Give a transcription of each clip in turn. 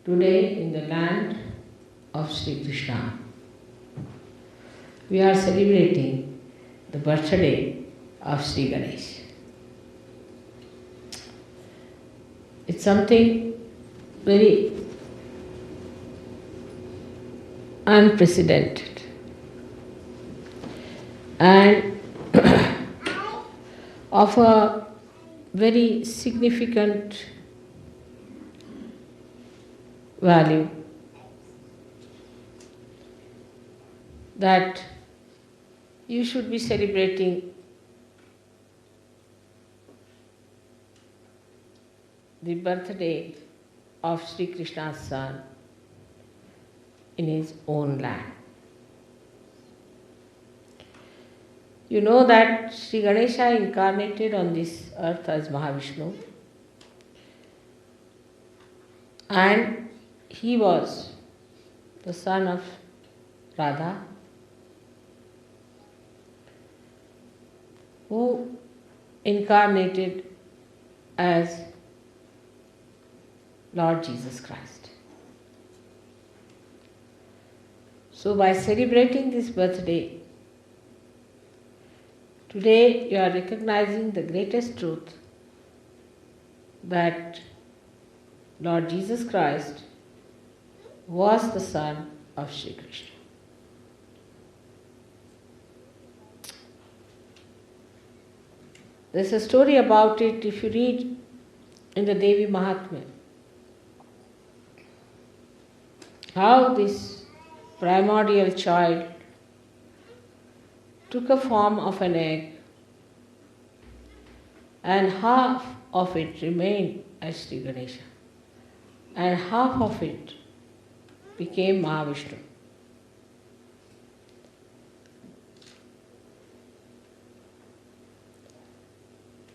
Today, in the land of Sri Krishna, we are celebrating the birthday of Sri Ganesha. It's something very unprecedented and of a very significant value that you should be celebrating the birthday of Sri Krishna's son in his own land. You know that Sri Ganesha incarnated on this earth as Mahavishnu, and he was the son of Radha, who incarnated as Lord Jesus Christ. So by celebrating this birthday, today you are recognizing the greatest truth that Lord Jesus Christ was the son of Shri Krishna. There's a story about it if you read in the Devi Mahatmya, how this primordial child took a form of an egg and half of it remained as Sri Ganesha and half of it became Mahavishnu.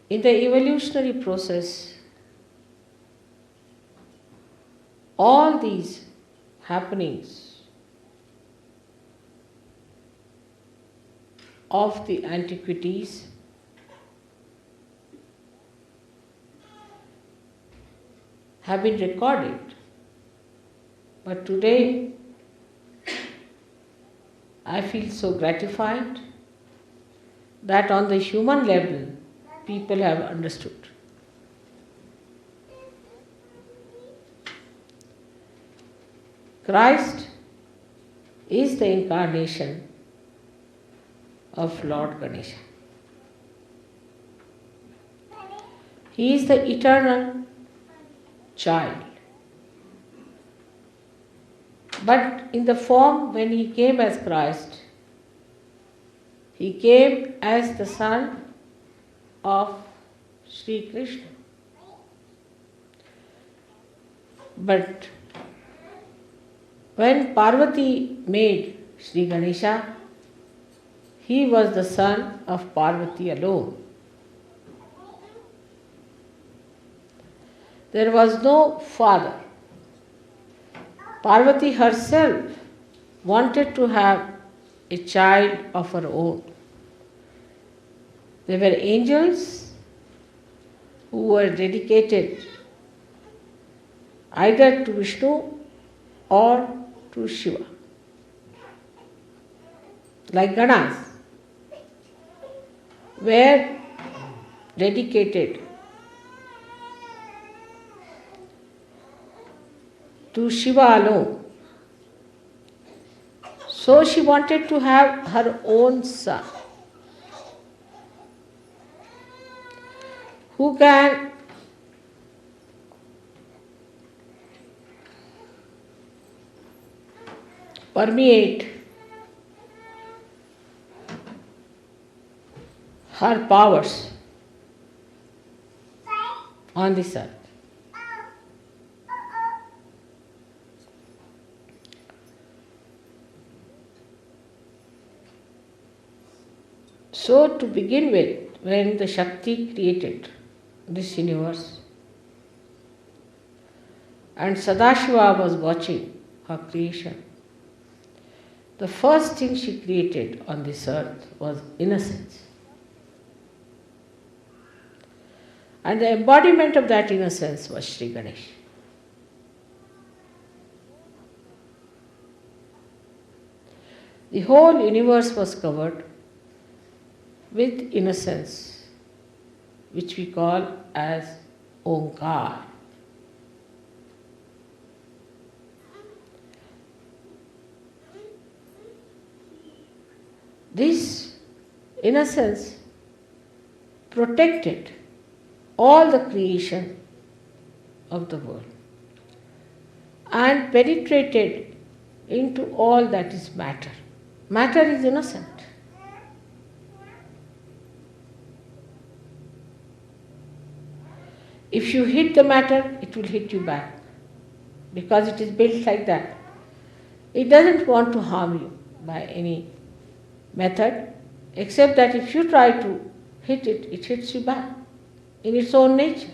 In the evolutionary process, all these happenings of the antiquities have been recorded, but today I feel so gratified that on the human level people have understood. Christ is the incarnation of Lord Ganesha. He is the eternal child. But in the form when he came as Christ, he came as the son of Sri Krishna. But when Parvati made Sri Ganesha, he was the son of Parvati alone. There was no father. Parvati herself wanted to have a child of her own. They were angels who were dedicated either to Vishnu or to Shiva, like Ganas, were dedicated to Shiva alone. So she wanted to have her own son who can permeate her powers on this earth. So to begin with, when the Shakti created this universe and Sadashiva was watching her creation, the first thing she created on this earth was innocence. And the embodiment of that innocence was Sri Ganesha. The whole universe was covered with innocence, which we call as Omkar. This innocence protected all the creation of the world and penetrated into all that is matter. Matter is innocent. If you hit the matter, it will hit you back because it is built like that. It doesn't want to harm you by any method, except that if you try to hit it, it hits you back in its own nature.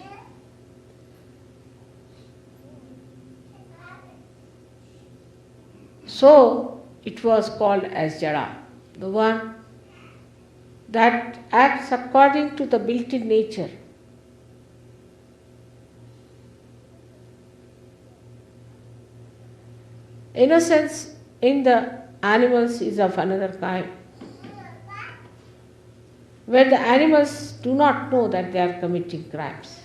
So it was called as Jada, the one that acts according to the built-in nature. Innocence in the animals is of another kind, where the animals do not know that they are committing crimes.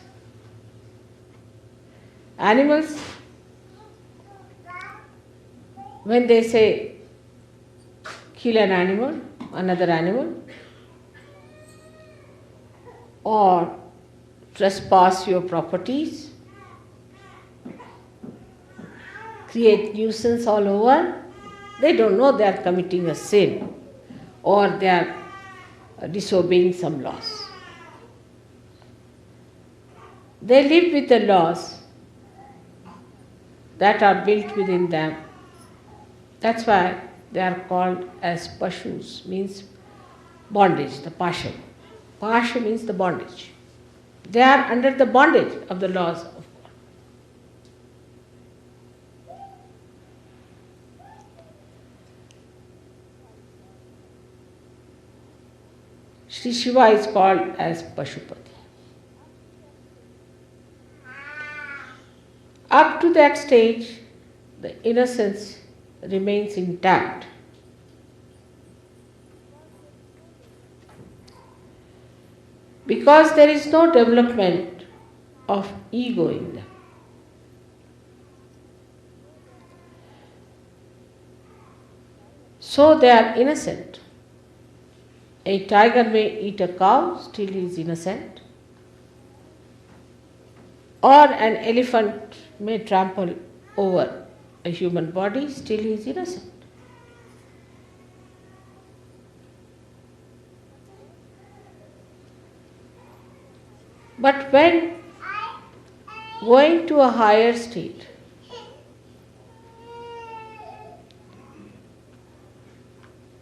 Animals, when they say kill an animal, another animal, or trespass your properties, create nuisance all over, they don't know they are committing a sin or they are disobeying some laws. They live with the laws that are built within them. That's why they are called as pashus, means bondage, the pasha. Pasha means the bondage. They are under the bondage of the laws of God. Shri Shiva is called as Pashupati. Up to that stage, the innocence remains intact. Because there is no development of ego in them. So they are innocent. A tiger may eat a cow, still he is innocent. Or an elephant may trample over a human body, still he is innocent. But when going to a higher state,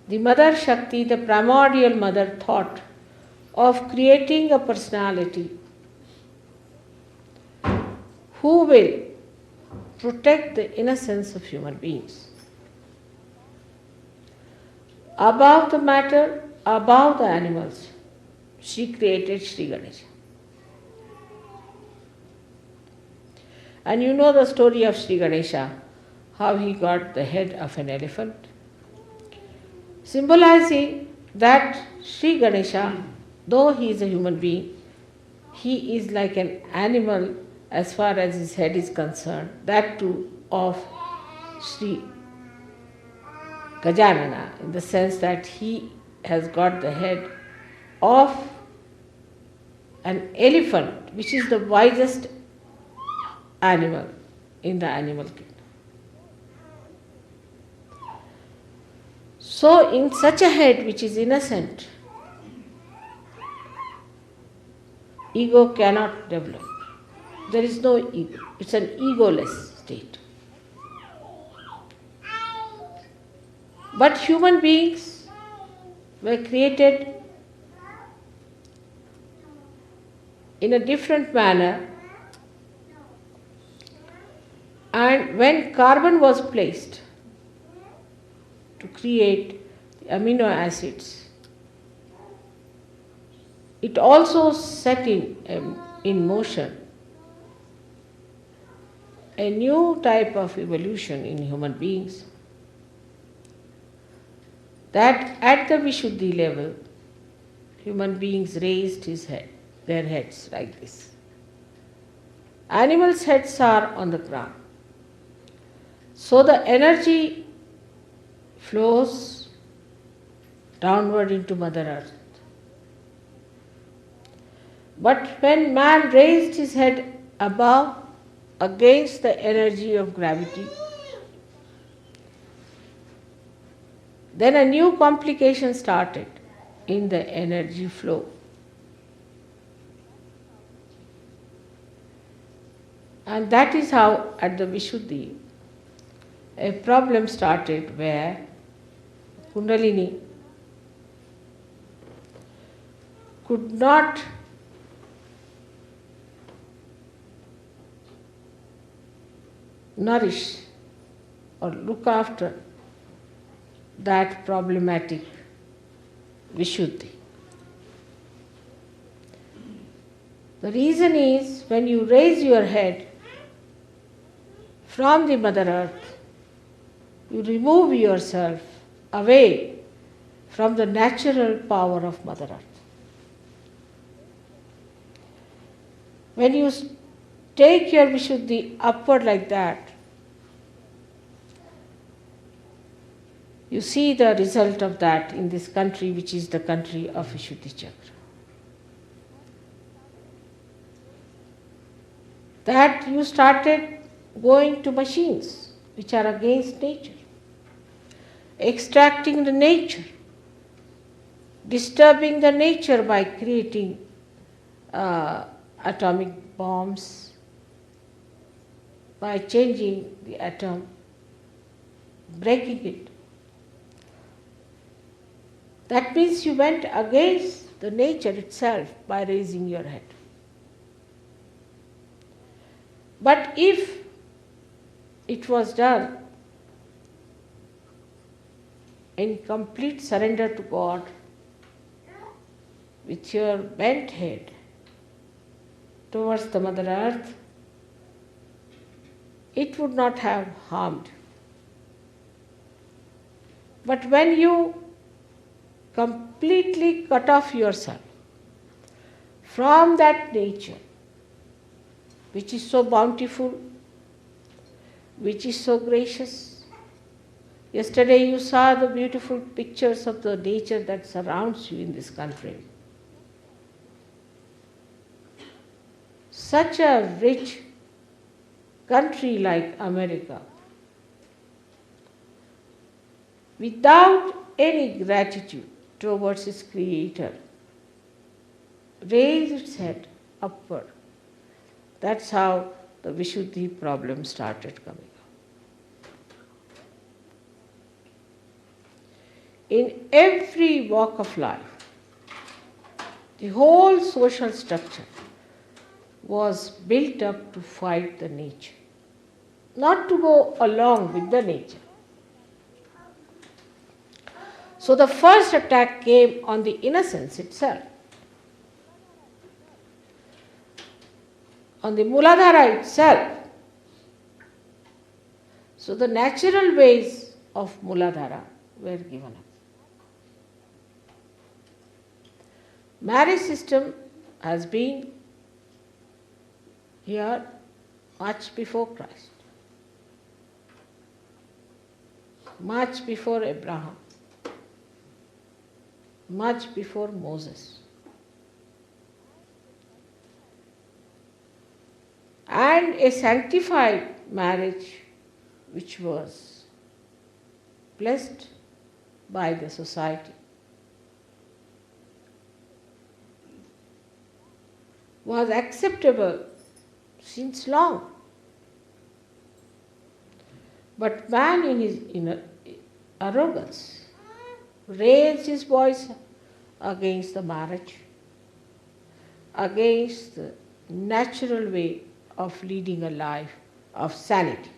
the Mother Shakti, the primordial mother, thought of creating a personality who will protect the innocence of human beings. Above the matter, above the animals, she created Shri Ganesha. And you know the story of Shri Ganesha, how he got the head of an elephant, symbolizing that Shri Ganesha, though he is a human being, he is like an animal as far as his head is concerned, that too of Shri Gajanana, in the sense that he has got the head of an elephant, which is the wisest animal in the animal kingdom. So in such a head which is innocent, ego cannot develop. There is no ego. It's an egoless state. But human beings were created in a different manner, and when carbon was placed to create the amino acids, it also set in motion a new type of evolution in human beings, that at the Vishuddhi level, human beings raised their heads like this. Animals' heads are on the ground. So the energy flows downward into Mother Earth. But when man raised his head above against the energy of gravity, then a new complication started in the energy flow. And that is how at the Vishuddhi a problem started where Kundalini could not nourish or look after that problematic Vishuddhi. The reason is when you raise your head from the Mother Earth, you remove yourself away from the natural power of Mother Earth. When you take your Vishuddhi upward like that, you see the result of that in this country, which is the country of Vishuddhi Chakra. That you started going to machines which are against nature, extracting the nature, disturbing the nature by creating atomic bombs, by changing the atom, breaking it. That means you went against the nature itself by raising your head. But if it was done in complete surrender to God, with your bent head towards the Mother Earth, it would not have harmed. But when you completely cut off yourself from that nature, which is so bountiful, which is so gracious. Yesterday you saw the beautiful pictures of the nature that surrounds you in this country. Such a rich country like America, without any gratitude towards its creator, raised its head upward. That's how the Vishuddhi problem started coming up. In every walk of life, the whole social structure was built up to fight the nature, not to go along with the nature. So the first attack came on the innocence itself, on the Muladhara itself. So the natural ways of Muladhara were given up. Marriage system has been here much before Christ, much before Abraham, much before Moses. And a sanctified marriage which was blessed by the society was acceptable since long. But man in his inner arrogance raised his voice against the marriage, against the natural way of leading a life of sanity.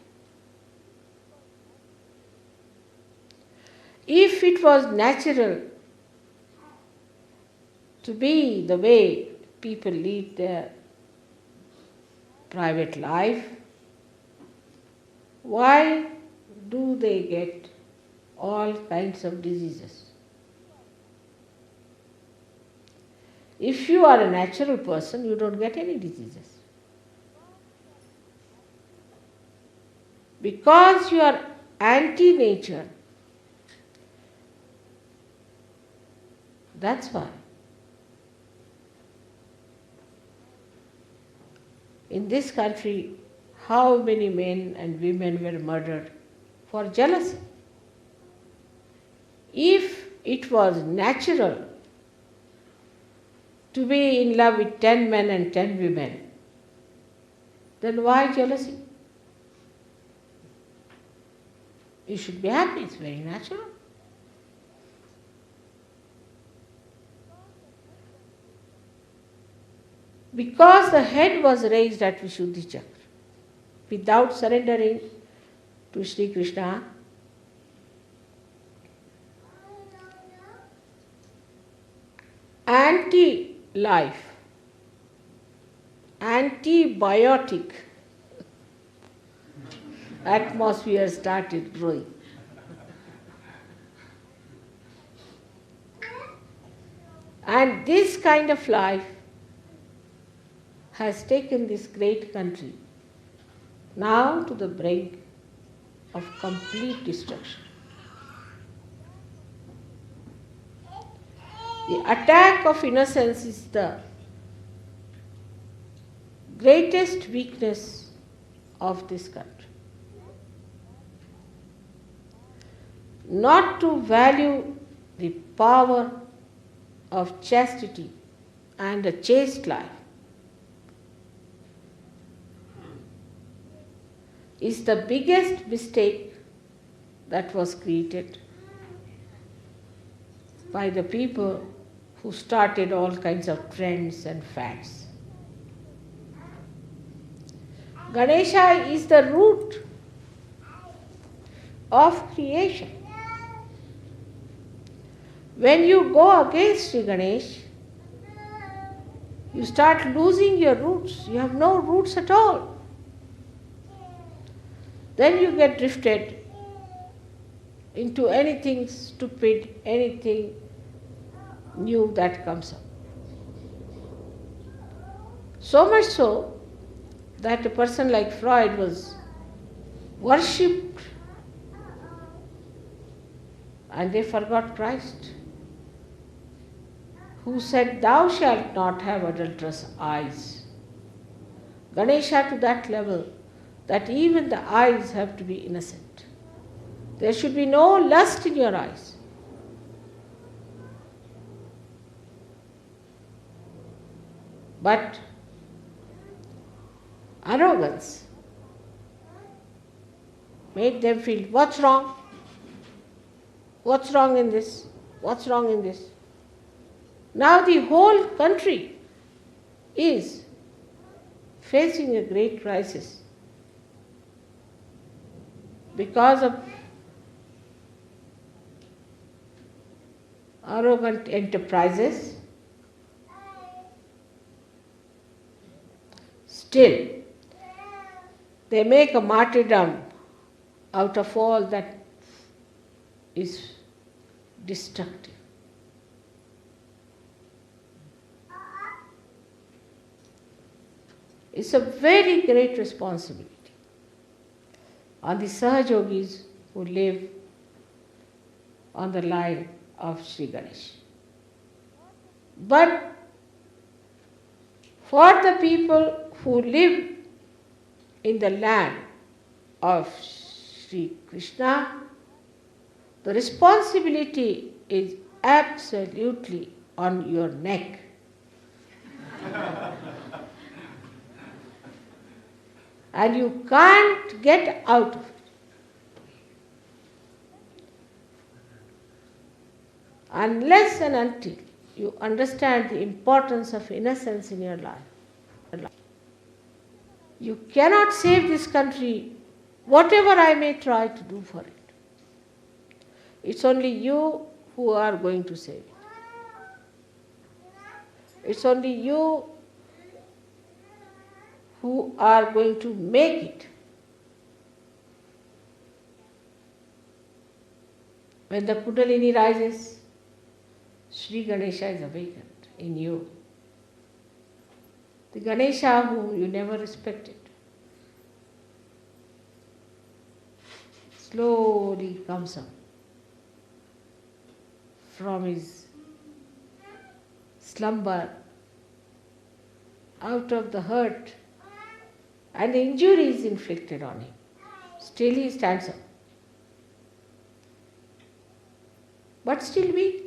If it was natural to be the way people lead their private life, why do they get all kinds of diseases. If you are a natural person, you don't get any diseases. Because you are anti-nature, that's why. In this country, how many men and women were murdered for jealousy? If it was natural to be in love with 10 men and 10 women, then why jealousy? You should be happy, it's very natural. Because the head was raised at Vishuddhi Chakra, without surrendering to Shri Krishna, anti-life, antibiotic atmosphere started growing. And this kind of life has taken this great country now to the brink of complete destruction. The attack of innocence is the greatest weakness of this country. Not to value the power of chastity and a chaste life is the biggest mistake that was created by the people who started all kinds of trends and fads. Ganesha is the root of creation. When you go against Sri Ganesh, you start losing your roots. You have no roots at all. Then you get drifted into anything stupid, anything new that comes up. So much so that a person like Freud was worshipped and they forgot Christ, who said, "Thou shalt not have adulterous eyes." Ganesha to that level that even the eyes have to be innocent. There should be no lust in your eyes. But arrogance made them feel, what's wrong? What's wrong in this? What's wrong in this? Now the whole country is facing a great crisis because of arrogant enterprises. Still, they make a martyrdom out of all that is destructive. It's a very great responsibility on the Sahajogis who live on the line of Sri Ganesh. But for the people who live in the land of Sri Krishna, the responsibility is absolutely on your neck. And you can't get out of it. Unless and until you understand the importance of innocence in your life. You cannot save this country, whatever I may try to do for it. It's only you who are going to save it. It's only you who are going to make it When the Kundalini rises, Shri Ganesha is awakened in you. The Ganesha whom you never respected slowly comes up from his slumber, out of the hurt and the injuries inflicted on him. Still he stands up, but still weak.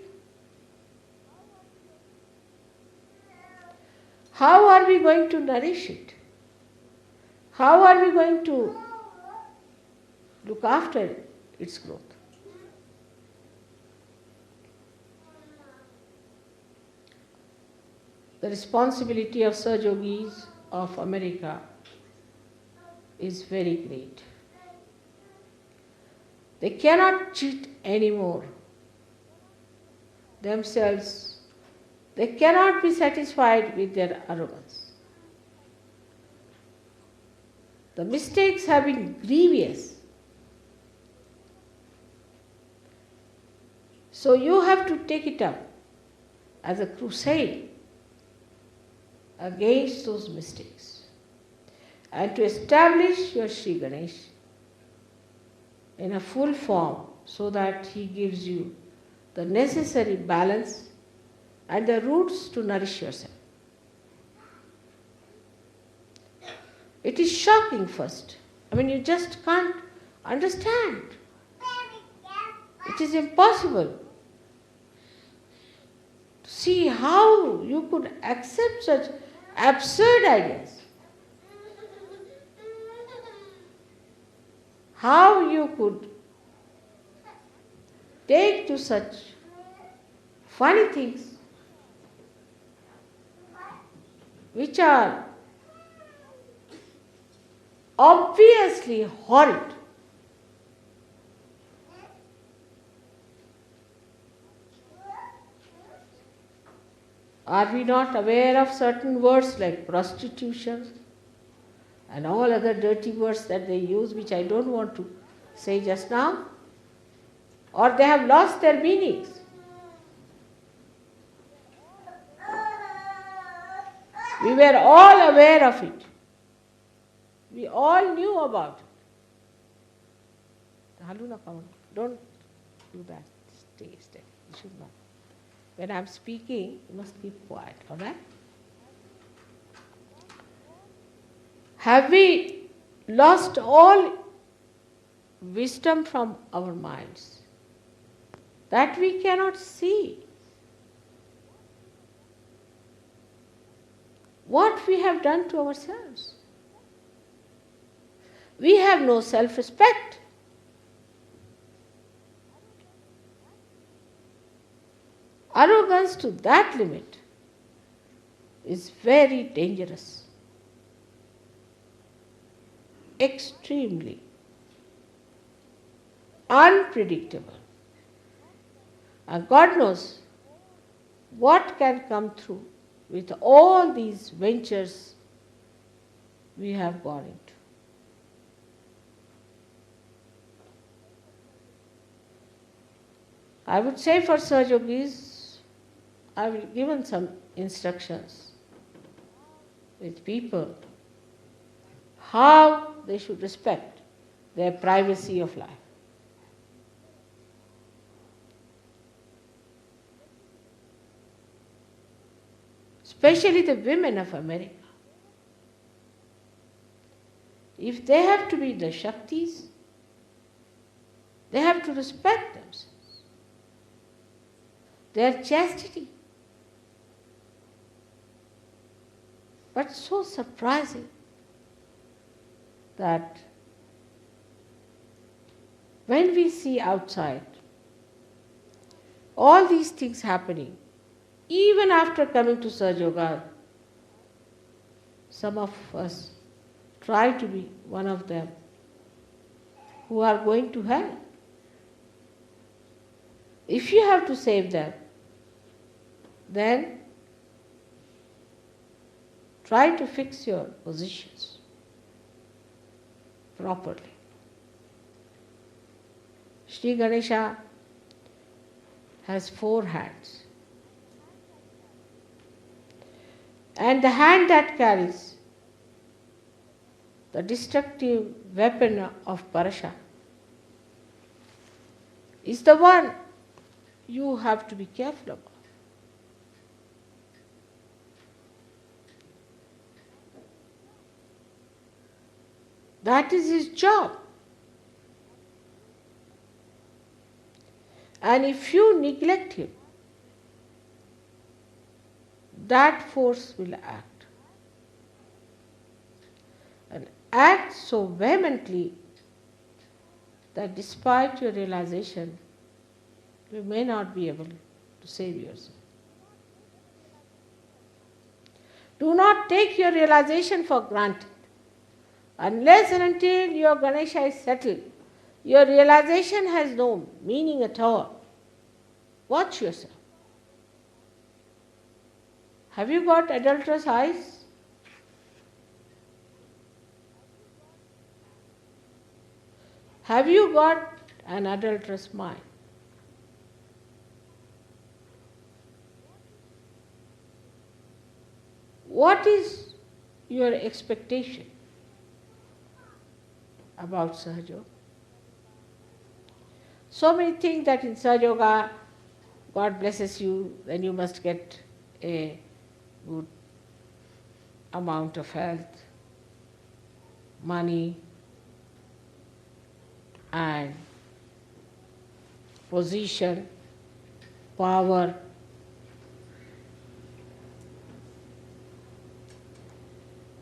How are we going to nourish it? How are we going to look after its growth? The responsibility of Saj Yogis of America is very great. They cannot cheat anymore themselves. They cannot be satisfied with their arrogance. The mistakes have been grievous. So you have to take it up as a crusade against those mistakes and to establish your Shri Ganesh in a full form so that he gives you the necessary balance and the roots to nourish yourself. It is shocking first. You just can't understand. It is impossible to see how you could accept such absurd ideas. How you could take to such funny things which are obviously horrid. Are we not aware of certain words like prostitution and all other dirty words that they use, which I don't want to say just now? Or they have lost their meanings. We were all aware of it. We all knew about it. Haluna, come on. Don't do that. Stay. You should not. When I am speaking, you must keep quiet, all right? Have we lost all wisdom from our minds that we cannot see what we have done to ourselves? We have no self-respect. Arrogance to that limit is very dangerous. Extremely unpredictable. And God knows what can come through with all these ventures we have gone into. I would say for Saj Yogis, I will given some instructions with people how they should respect their privacy of life. Especially the women of America. If they have to be the Shaktis, they have to respect themselves. Their chastity. But so surprising that when we see outside all these things happening, even after coming to Saj Yoga, some of us try to be one of them who are going to hell. If you have to save them, then try to fix your positions properly. Shri Ganesha has 4 hands. And the hand that carries the destructive weapon of Persian is the one you have to be careful about. That is his job. And if you neglect him, that force will act. And act so vehemently that despite your realization, you may not be able to save yourself. Do not take your realization for granted. Unless and until your Ganesha is settled, your realization has no meaning at all. Watch yourself. Have you got adulterous eyes? Have you got an adulterous mind? What is your expectation about Sahaja Yoga? So many think that in Sahaja Yoga, God blesses you, then you must get a good amount of health, money, and position, power.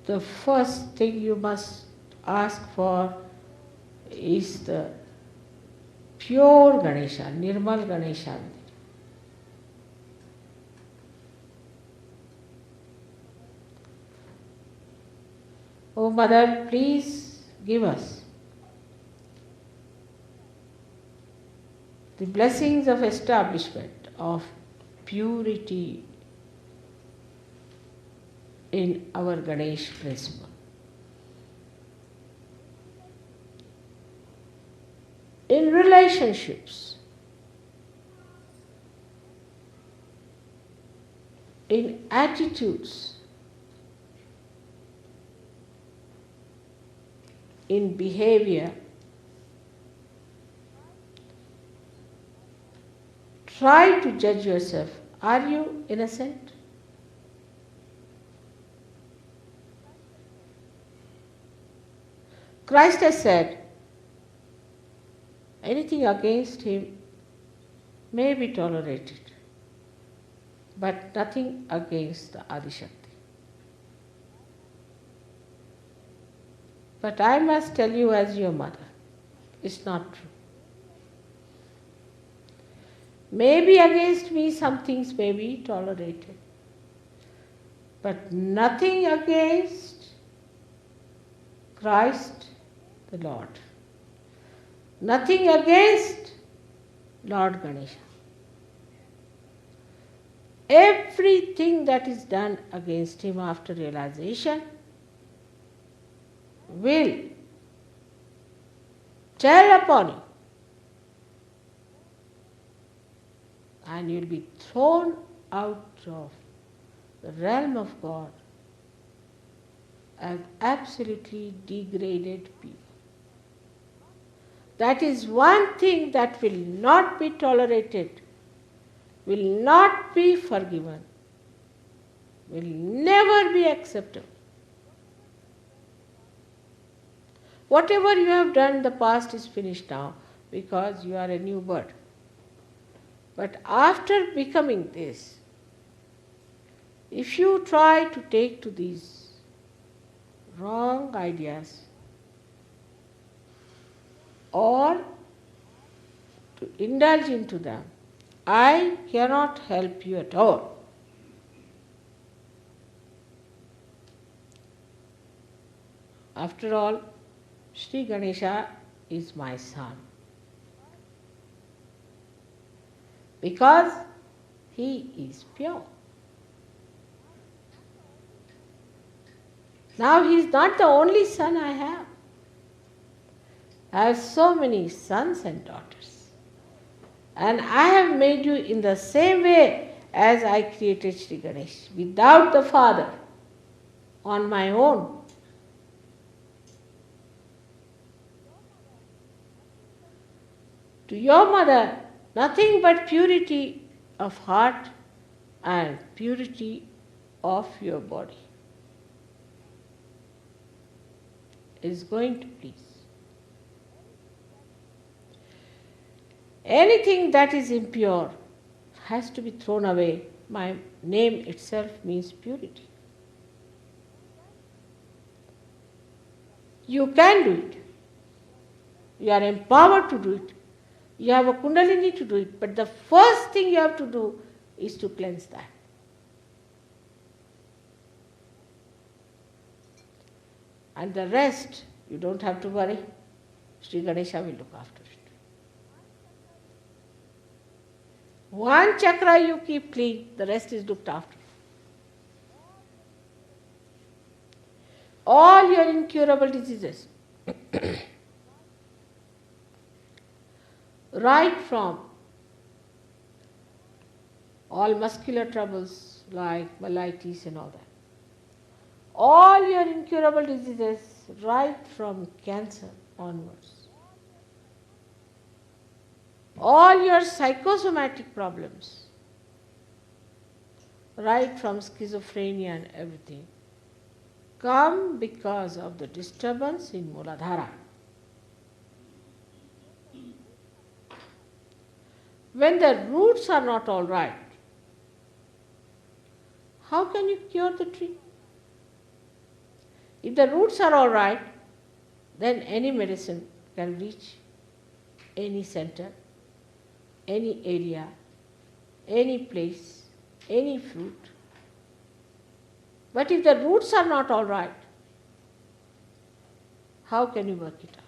The first thing you must ask for is the pure Ganesha, Nirmal Ganesha. Oh Mother, please give us the blessings of establishment of purity in our Ganesh principle. In relationships, in attitudes, in behavior, try to judge yourself. Are you innocent? Christ has said, anything against him may be tolerated, but nothing against the Adishakti. But I must tell you as your mother, it's not true. Maybe against me some things may be tolerated, but nothing against Christ the Lord. Nothing against Lord Ganesha. Everything that is done against him after realization will tell upon you, and you will be thrown out of the realm of God as absolutely degraded people. That is one thing that will not be tolerated, will not be forgiven, will never be accepted. Whatever you have done in the past is finished now because you are a new bird. But after becoming this, if you try to take to these wrong ideas or to indulge into them, I cannot help you at all. After all, Shri Ganesha is my son. Because he is pure. Now he is not the only son I have. I have so many sons and daughters. And I have made you in the same way as I created Shri Ganesh, without the father, on my own. To your mother, nothing but purity of heart and purity of your body is going to please. Anything that is impure has to be thrown away. My name itself means purity. You can do it. You are empowered to do it. You have a kundalini to do it. But the first thing you have to do is to cleanse that. And the rest, you don't have to worry. Shri Ganesha will look after it. One chakra you keep clean, the rest is looked after. All your incurable diseases, right from all muscular troubles like myelitis and all that, all your incurable diseases, right from cancer onwards, all your psychosomatic problems, right from schizophrenia and everything, come because of the disturbance in Muladhara. When the roots are not all right, how can you cure the tree? If the roots are all right, then any medicine can reach any center, any area, any place, any fruit. But if the roots are not all right, how can you work it out?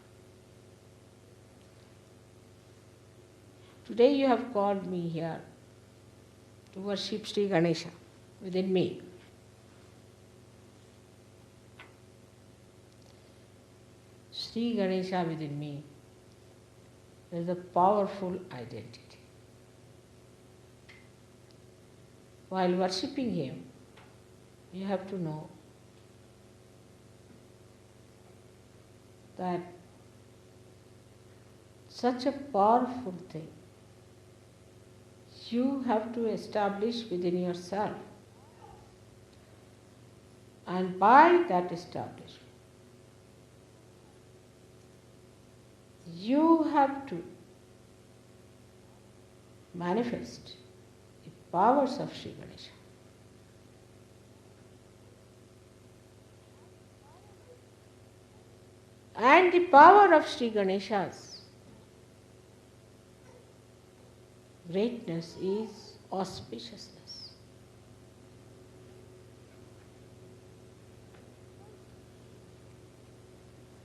Today you have called me here to worship Shri Ganesha within me. Shri Ganesha within me is a powerful identity. While worshipping him, you have to know that such a powerful thing you have to establish within yourself. And by that establishment, you have to manifest the powers of Shri Ganesha. And the power of Shri Ganesha's greatness is auspiciousness.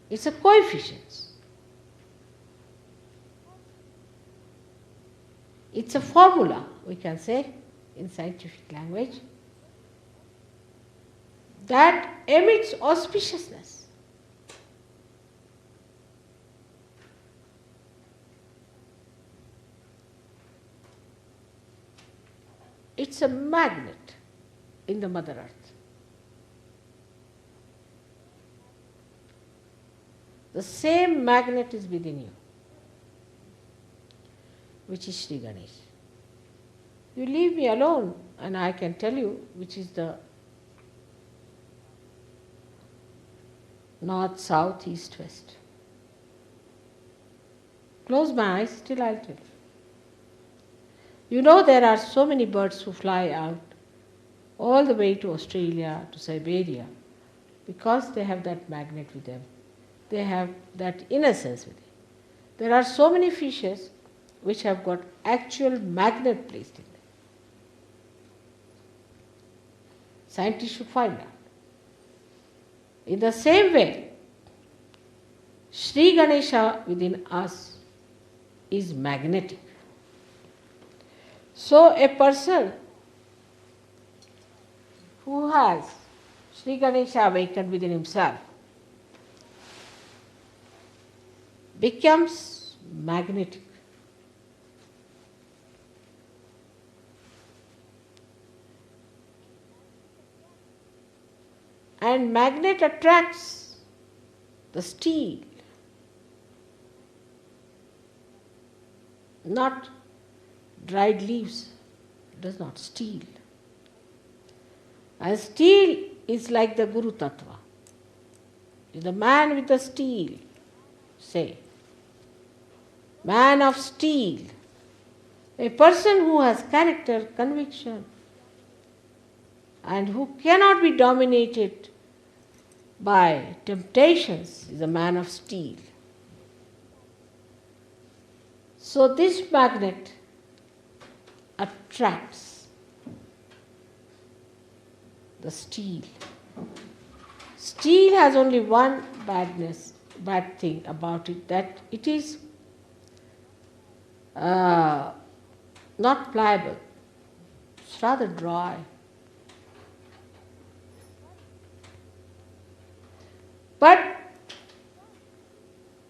It's a coefficient. It's a formula, we can say, in scientific language, that emits auspiciousness. It's a magnet in the Mother Earth. The same magnet is within you, which is Shri Ganesh. You leave me alone and I can tell you which is the north, south, east, west. Close my eyes, still I'll tell you. You know there are so many birds who fly out all the way to Australia, to Siberia, because they have that magnet with them. They have that innocence with them. There are so many fishes which have got actual magnet placed in them. Scientists should find out. In the same way, Shri Ganesha within us is magnetic. So a person who has Shri Ganesha awakened within himself becomes magnetic. and magnet attracts the steel, not dried leaves, does not steel. And steel is like the Guru Tattva. The man with the steel, say, man of steel, a person who has character, conviction, and who cannot be dominated by temptations is a man of steel. So this magnet attracts the steel. Steel has only one bad thing about it, that it is not pliable. It's rather dry. But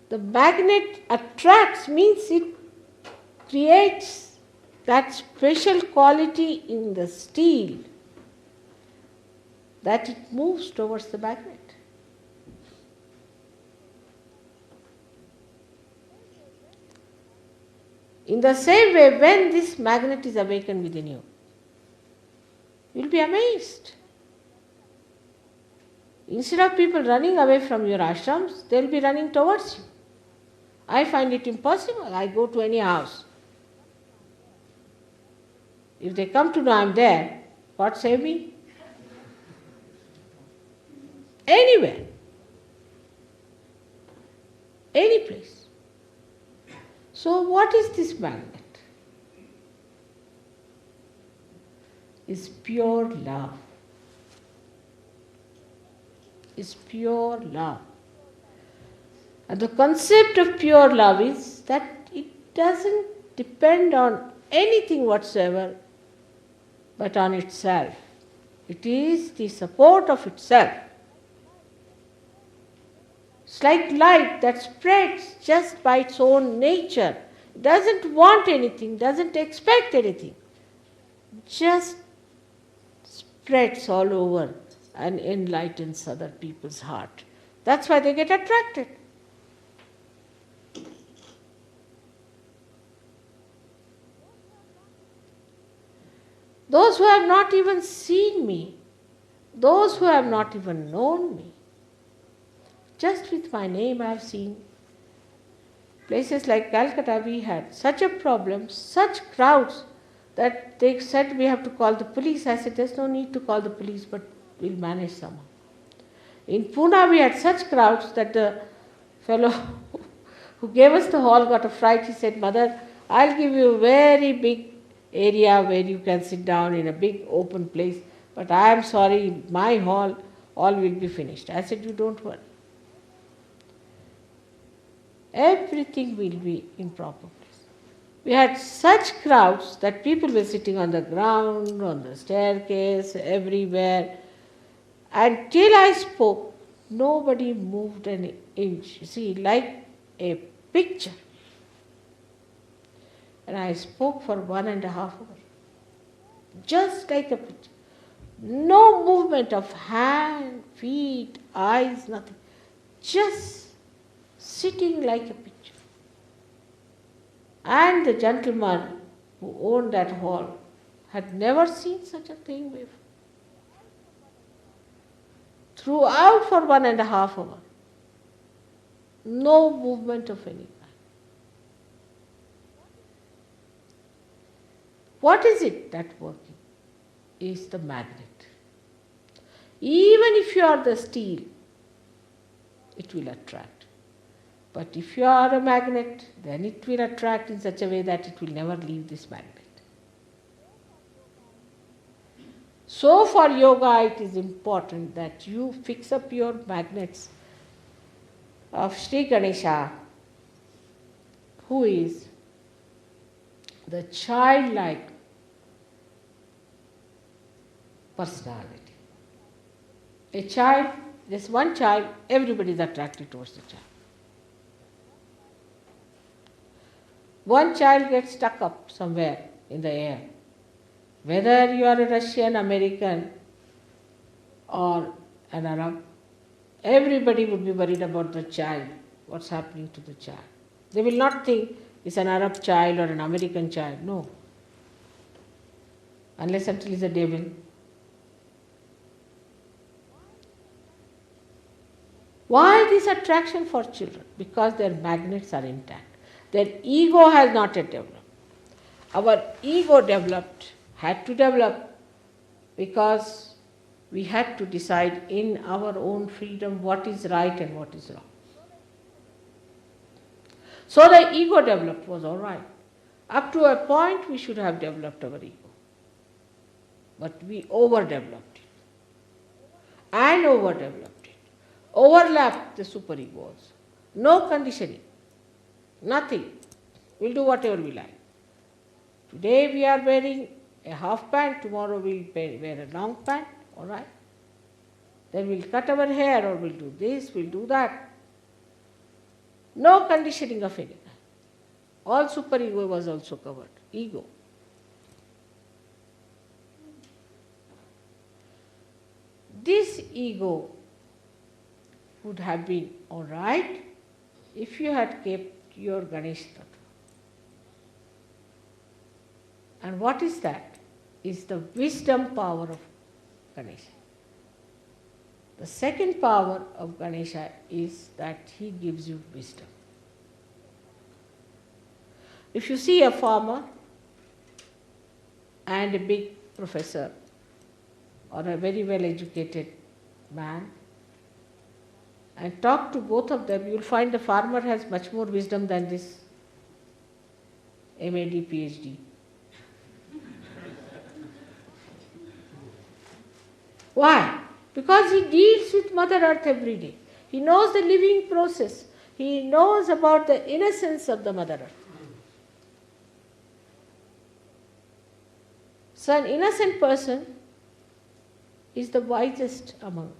the magnet attracts means it creates that special quality in the steel that it moves towards the magnet. In the same way, when this magnet is awakened within you, you will be amazed. Instead of people running away from your ashrams, they will be running towards you. I find it impossible. I go to any house. If they come to know I am there, God save me? Anywhere. Any place. So what is this magnet? It's pure love. Is pure love. And the concept of pure love is that it doesn't depend on anything whatsoever but on itself. It is the support of itself. It's like light that spreads just by its own nature. It doesn't want anything, doesn't expect anything. Just spreads all over and enlightens other people's heart. That's why they get attracted. Those who have not even seen me, those who have not even known me, just with my name I have seen. Places like Calcutta, we had such a problem, such crowds, that they said we have to call the police. I said there's no need to call the police, but we'll manage somehow. In Pune, we had such crowds that the fellow who gave us the hall got a fright. He said, Mother, I'll give you a very big area where you can sit down in a big open place, but I am sorry, my hall, all will be finished. I said, you don't worry. Everything will be in proper place. We had such crowds that people were sitting on the ground, on the staircase, everywhere. Until I spoke, nobody moved an inch. You see, like a picture. And I spoke for 1.5 hours. Just like a picture. No movement of hand, feet, eyes, nothing. Just sitting like a picture. And the gentleman who owned that hall had never seen such a thing before. Throughout for 1.5 hours, no movement of any kind. What is it that working? Is the magnet. Even if you are the steel, it will attract. But if you are a magnet, then it will attract in such a way that it will never leave this magnet. So for yoga, it is important that you fix up your magnets of Shri Ganesha, who is the childlike personality. A child, there's one child, everybody is attracted towards the child. One child gets stuck up somewhere in the air. Whether you are a Russian, American, or an Arab, everybody would be worried about the child, what's happening to the child. They will not think it's an Arab child or an American child, no. Unless until it's a devil. Why this attraction for children? Because their magnets are intact. Their ego has not yet developed. Our ego had to develop because we had to decide in our own freedom what is right and what is wrong. So the ego developed was all right. Up to a point we should have developed our ego. But we overdeveloped it. And overdeveloped it. Overlapped the superego also. No conditioning. Nothing. We'll do whatever we like. Today we are wearing a half pant, tomorrow we'll wear a long pant, all right? Then we'll cut our hair or we'll do this, we'll do that. No conditioning of any kind. All superego was also covered. Ego. This ego would have been all right if you had kept your Ganesha tattva. And what is that? Is the wisdom power of Ganesha. The second power of Ganesha is that he gives you wisdom. If you see a farmer and a big professor or a very well educated man and talk to both of them, you will find the farmer has much more wisdom than this MAD, PhD. Why? Because he deals with Mother Earth every day. He knows the living process. He knows about the innocence of the Mother Earth. So an innocent person is the wisest among.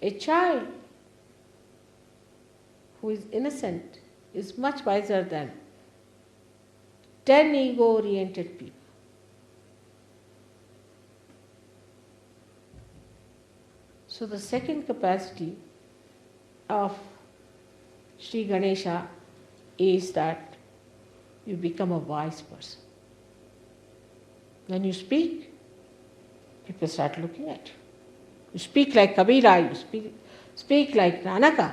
A child who is innocent is much wiser than 10 ego-oriented people. So the second capacity of Shri Ganesha is that you become a wise person. When you speak, people start looking at you. You speak like Kabira, you speak like Nanaka.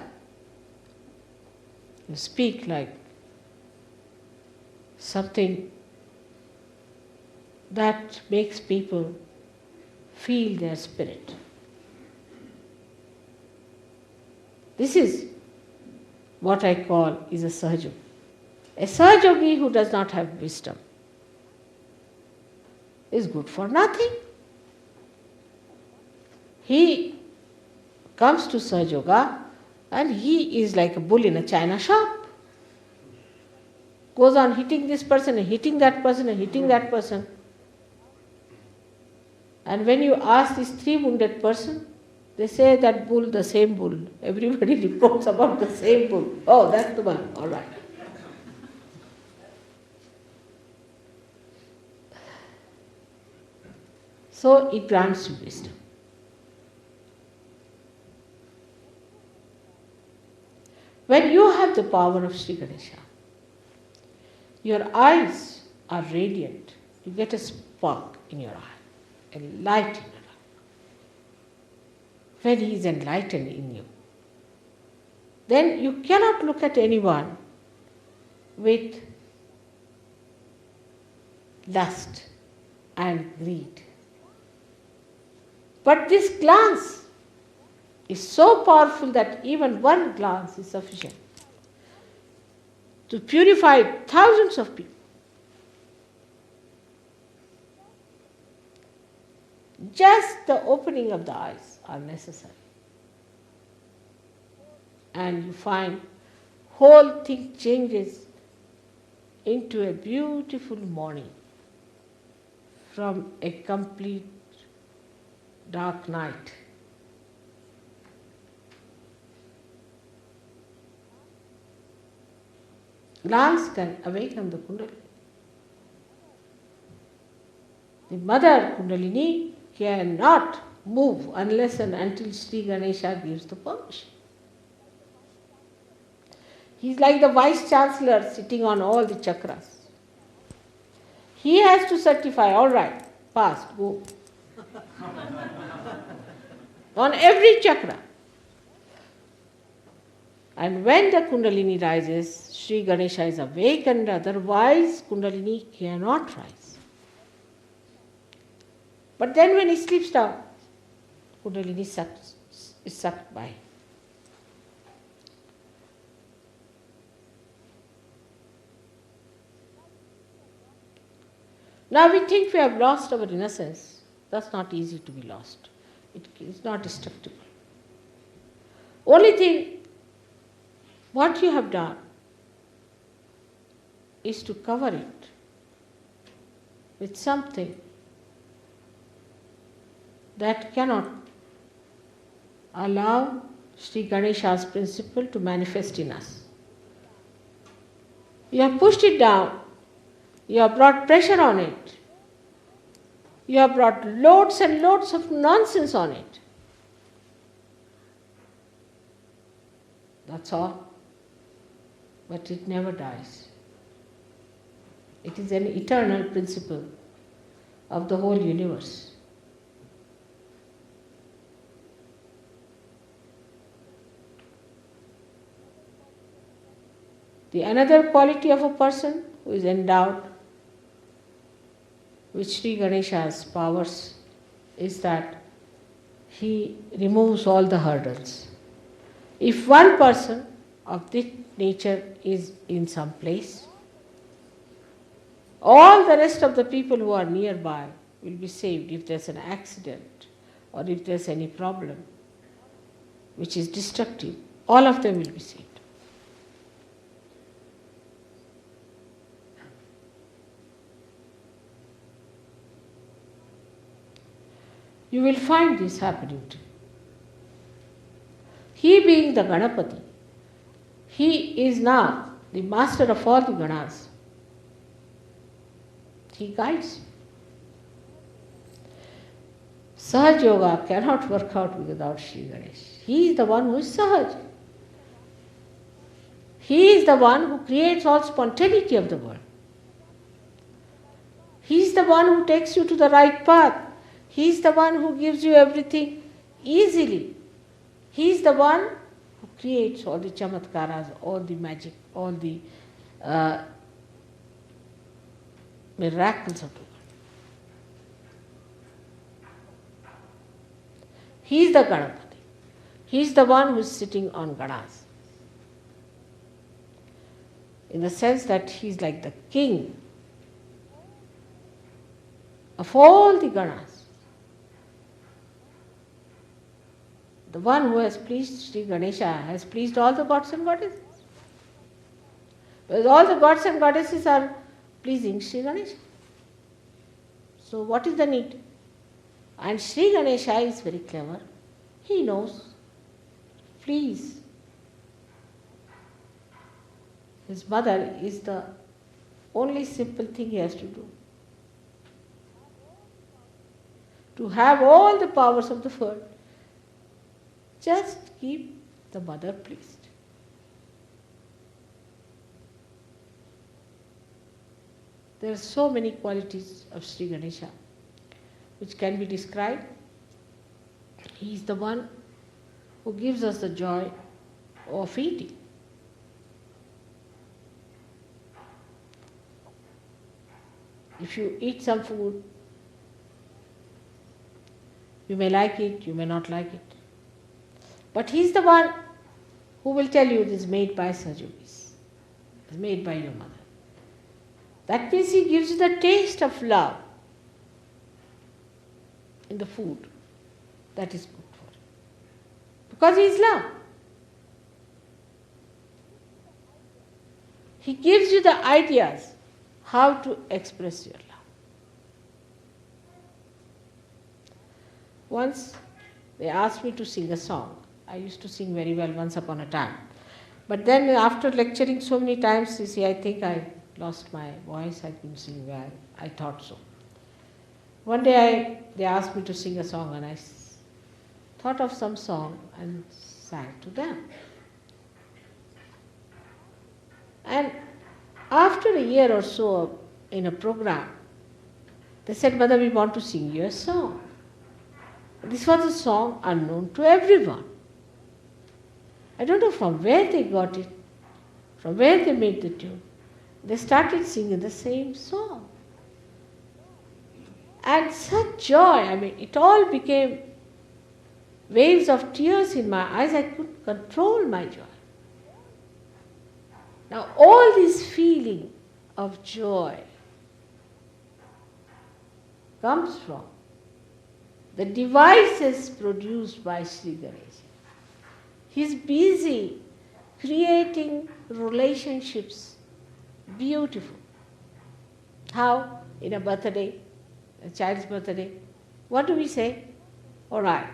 You speak like something that makes people feel their spirit. This is what I call is a Sahajogi. A Sahajogi who does not have wisdom is good for nothing. He comes to Sahajoga and he is like a bull in a china shop. Goes on hitting this person and hitting that person and hitting that person. And when you ask this three-wounded person, they say that bull, the same bull. Everybody reports about the same bull. Oh, that's the one. All right. So it grants you wisdom. When you have the power of Shri Ganesha, your eyes are radiant. You get a spark in your eye, a light in your eye. When he is enlightened in you, then you cannot look at anyone with lust and greed. But this glance is so powerful that even one glance is sufficient to purify thousands of people. Just the opening of the eyes are necessary. And you find whole thing changes into a beautiful morning from a complete dark night. Glance can awaken the Kundalini. The mother Kundalini cannot move unless and until Shri Ganesha gives the permission. He's like the Vice Chancellor sitting on all the chakras. He has to certify, all right, passed, go. On every chakra. And when the Kundalini rises, Shri Ganesha is awakened, otherwise Kundalini cannot rise. But then when he sleeps down, Kundalini is sucked by him. Now we think we have lost our innocence. That's not easy to be lost. It is not destructible. Only thing, what you have done is to cover it with something that cannot allow Sri Ganesha's principle to manifest in us. You have pushed it down. You have brought pressure on it. You have brought loads and loads of nonsense on it. That's all. But it never dies. It is an eternal principle of the whole universe. The another quality of a person who is endowed with Sri Ganesha's powers is that he removes all the hurdles. If one person of this nature is in some place, all the rest of the people who are nearby will be saved if there's an accident or if there's any problem which is destructive. All of them will be saved. You will find this happening too. He being the Ganapati, he is now the master of all the Ganas. He guides. Sahaj Yoga cannot work out without Sri Ganesh. He is the one who is Sahaj. He is the one who creates all spontaneity of the world. He is the one who takes you to the right path. He is the one who gives you everything easily. He is the one who creates all the chamatkaras, all the magic, all the miracles of the world. He is the Ganapati. He is the one who is sitting on Ganas. In the sense that he is like the king of all the Ganas. The one who has pleased Sri Ganesha has pleased all the gods and goddesses. Because all the gods and goddesses are pleasing Sri Ganesha. So what is the need? And Sri Ganesha is very clever. He knows. Please. His mother is the only simple thing he has to do. To have all the powers of the world. Just keep the mother pleased. There are so many qualities of Sri Ganesha which can be described. He is the one who gives us the joy of eating. If you eat some food, you may like it, you may not like it. But he is the one who will tell you it is made by Sajubis. It is made by your mother. That means he gives you the taste of love in the food that is good for you. Because he is love. He gives you the ideas how to express your love. Once they asked me to sing a song. I used to sing very well once upon a time. But then after lecturing so many times, you see, I think I lost my voice. I couldn't sing well. I thought so. One day they asked me to sing a song and I thought of some song and sang to them. And after a year or so in a program, they said, Mother, we want to sing you a song. This was a song unknown to everyone. I don't know from where they got it, from where they made the tune. They started singing the same song. And such joy, it all became waves of tears in my eyes. I couldn't control my joy. Now all this feeling of joy comes from the devices produced by Shri Ganesha. He's busy creating relationships, beautiful. How? In a birthday, a child's birthday, what do we say? All right,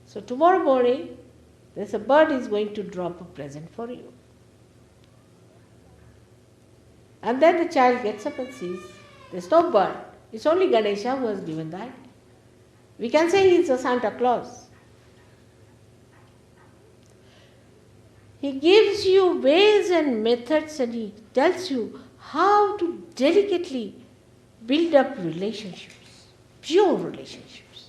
so tomorrow morning, there's a bird is going to drop a present for you. And then the child gets up and sees there's no bird. It's only Ganesha who has given that. We can say he's a Santa Claus. He gives you ways and methods, and he tells you how to delicately build up relationships, pure relationships.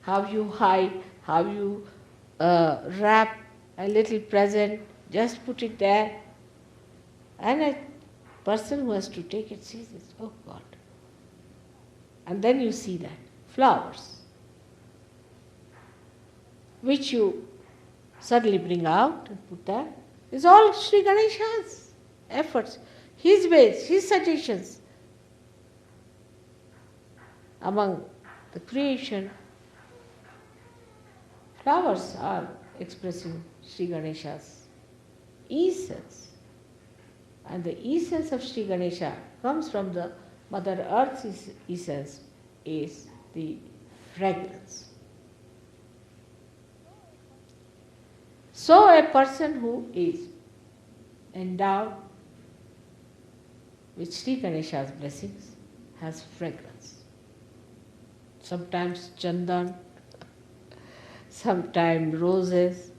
How you hide, how you wrap a little present, just put it there, and a person who has to take it sees it, oh God. And then you see that flowers, which you suddenly bring out and put there, is all Shri Ganesha's efforts, his ways, his suggestions. Among the creation, flowers are expressing Shri Ganesha's essence. And the essence of Shri Ganesha comes from the Mother Earth's essence, is the fragrance. So a person who is endowed with Shri Ganesha's blessings has fragrance. Sometimes chandan, sometimes roses,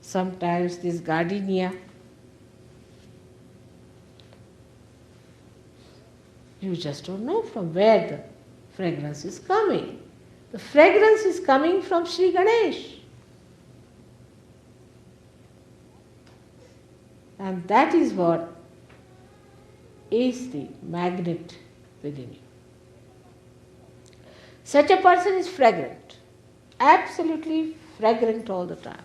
sometimes this gardenia. You just don't know from where the fragrance is coming. The fragrance is coming from Shri Ganesh. And that is what is the magnet within you. Such a person is fragrant, absolutely fragrant all the time.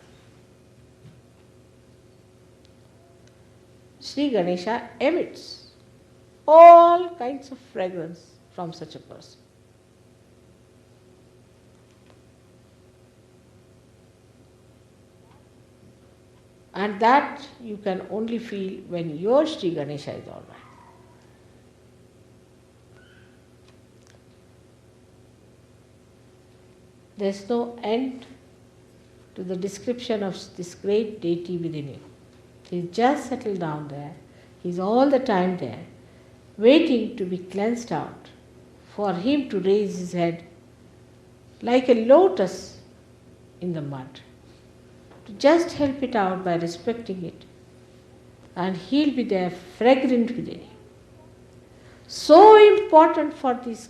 Shri Ganesha emits all kinds of fragrance from such a person. And that you can only feel when your Shri Ganesha is all right. There's no end to the description of this great deity within you. He's just settled down there. He's all the time there, waiting to be cleansed out, for him to raise his head like a lotus in the mud, to just help it out by respecting it, and he'll be there fragrant within you. So important for this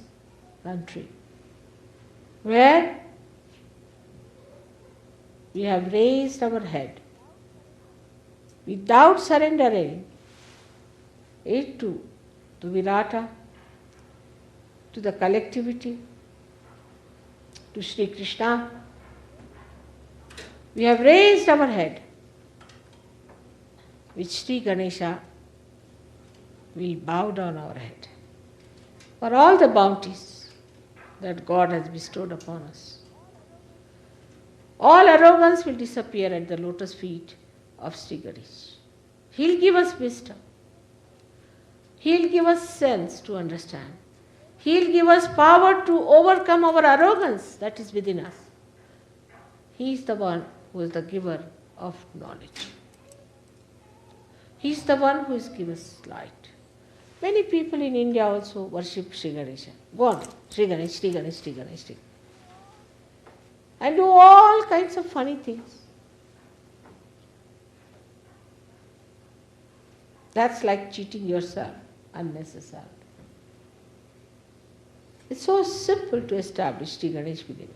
country, where we have raised our head without surrendering it to the Virata, to the collectivity, to Sri Krishna. We have raised our head, with Shri Ganesha we bow down our head for all the bounties that God has bestowed upon us. All arrogance will disappear at the lotus feet of Sri Ganesh. He'll give us wisdom. He'll give us sense to understand. He'll give us power to overcome our arrogance that is within us. He is the one who is the giver of knowledge. He is the one who is given us light. Many people in India also worship Shri Ganesha. Go on, Shri Ganesh, Shri Ganesh, Shri Ganesh, Shri. And do all kinds of funny things. That's like cheating yourself unnecessarily. It's so simple to establish Shri Ganesh within you.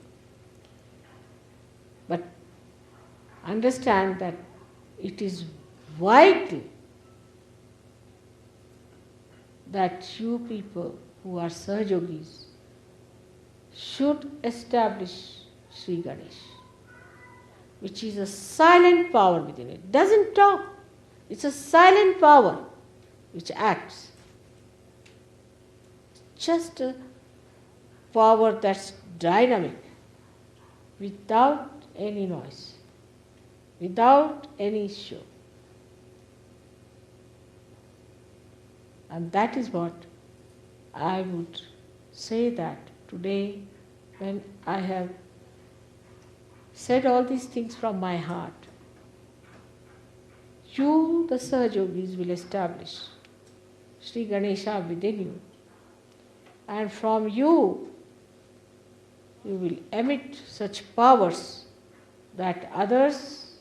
But understand that it is vital that you people who are Sahajogis should establish Shri Ganesh, which is a silent power within it. It doesn't talk. It's a silent power which acts. Just a power that's dynamic, without any noise, without any show. And that is what I would say that today, when I have said all these things from my heart, you, the Sahajogis, will establish Shri Ganesha within you. And from you, you will emit such powers that others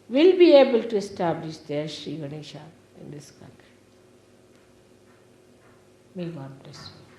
will be able to establish their Shri Ganesha in this country. May God bless you.